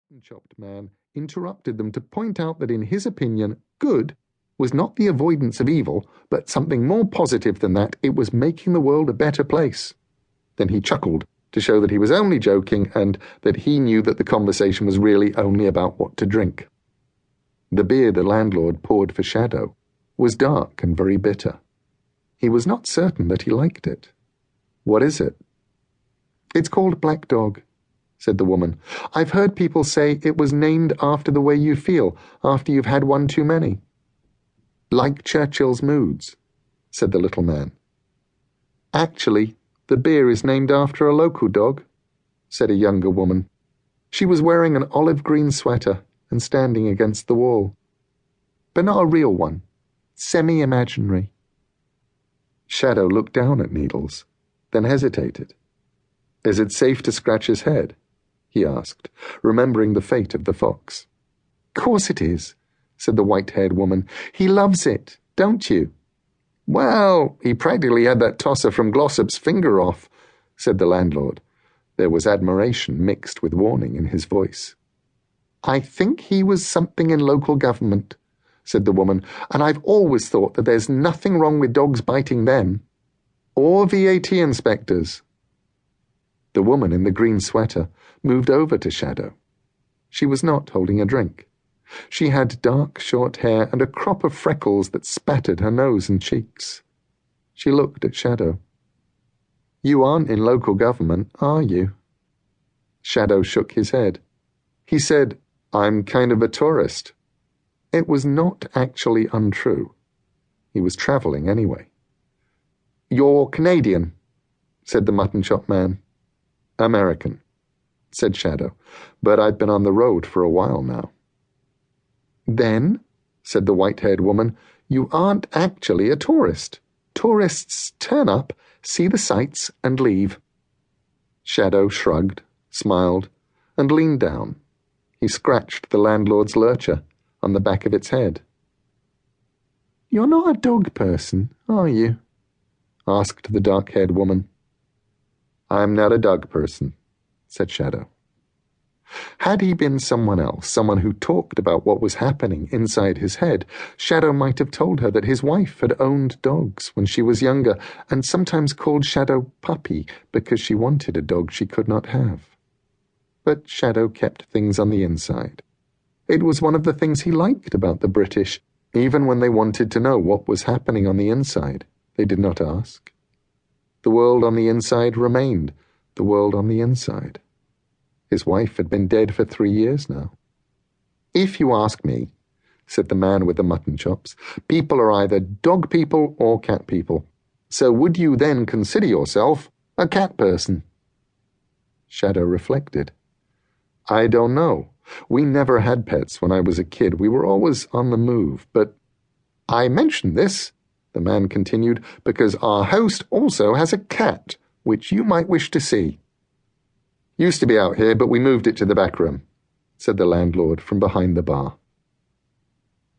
mutton-chopped man interrupted them to point out that in his opinion, good was not the avoidance of evil, but something more positive than that. It was making the world a better place. Then he chuckled to show that he was only joking and that he knew that the conversation was really only about what to drink. The beer the landlord poured for Shadow was dark and very bitter. He was not certain that he liked it. "What is it?" "It's called Black Dog," said the woman. "I've heard people say it was named after the way you feel after you've had one too many." "Like Churchill's moods," said the little man. "Actually, the beer is named after a local dog," said a younger woman. She was wearing an olive-green sweater and standing against the wall. "But not a real one. Semi-imaginary." Shadow looked down at Needles, then hesitated. "Is it safe to scratch his head?" he asked, remembering the fate of the fox. "Course it is," said the white-haired woman. "He loves it, don't you?" "Well, he practically had that tosser from Glossop's finger off," said the landlord. There was admiration mixed with warning in his voice. "I think he was something in local government," said the woman, "and I've always thought that there's nothing wrong with dogs biting them. Or VAT inspectors." The woman in the green sweater moved over to Shadow. She was not holding a drink. She had dark, short hair and a crop of freckles that spattered her nose and cheeks. She looked at Shadow. "You aren't in local government, are you?" Shadow shook his head. He said, "I'm kind of a tourist." It was not actually untrue. He was travelling anyway. "You're Canadian," said the mutton-chop man. "American," said Shadow, "but I've been on the road for a while now." "Then," said the white-haired woman, "you aren't actually a tourist. Tourists turn up, see the sights, and leave." Shadow shrugged, smiled, and leaned down. He scratched the landlord's lurcher on the back of its head. "You're not a dog person, are you?" asked the dark-haired woman. "I'm not a dog person," said Shadow. Had he been someone else, someone who talked about what was happening inside his head, Shadow might have told her that his wife had owned dogs when she was younger and sometimes called Shadow Puppy because she wanted a dog she could not have. But Shadow kept things on the inside. It was one of the things he liked about the British. Even when they wanted to know what was happening on the inside, they did not ask. The world on the inside remained the world on the inside. His wife had been dead for 3 years now. "If you ask me," said the man with the mutton chops, "people are either dog people or cat people. So would you then consider yourself a cat person?" Shadow reflected. "I don't know. We never had pets when I was a kid. We were always on the move, but—" "I mention this," the man continued, "because our host also has a cat, which you might wish to see." "Used to be out here, but we moved it to the back room," said the landlord from behind the bar.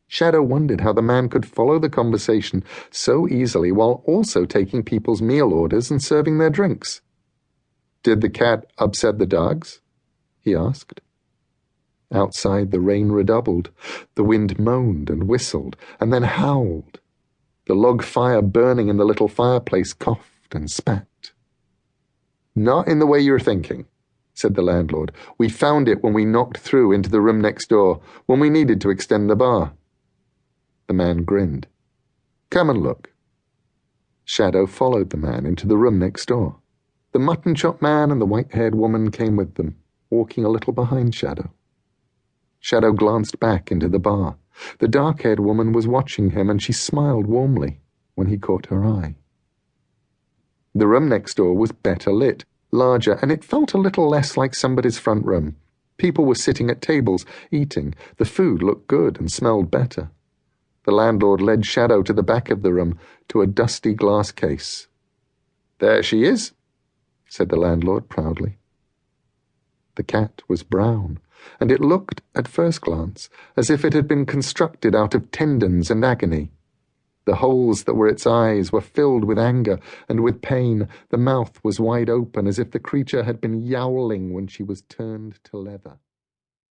Shadow wondered how the man could follow the conversation so easily while also taking people's meal orders and serving their drinks. "Did the cat upset the dogs?" he asked. Outside the rain redoubled. The wind moaned and whistled, and then howled. The log fire burning in the little fireplace coughed and spat. "Not in the way you're thinking," said the landlord. "We found it when we knocked through into the room next door, when we needed to extend the bar." The man grinned. "Come and look." Shadow followed the man into the room next door. The mutton-chop man and the white-haired woman came with them, walking a little behind Shadow. Shadow glanced back into the bar. The dark-haired woman was watching him, and she smiled warmly when he caught her eye. The room next door was better lit, larger, and it felt a little less like somebody's front room. People were sitting at tables, eating. The food looked good and smelled better. The landlord led Shadow to the back of the room, to a dusty glass case. "There she is," said the landlord proudly. The cat was brown, and it looked, at first glance, as if it had been constructed out of tendons and agony. The holes that were its eyes were filled with anger and with pain. The mouth was wide open, as if the creature had been yowling when she was turned to leather.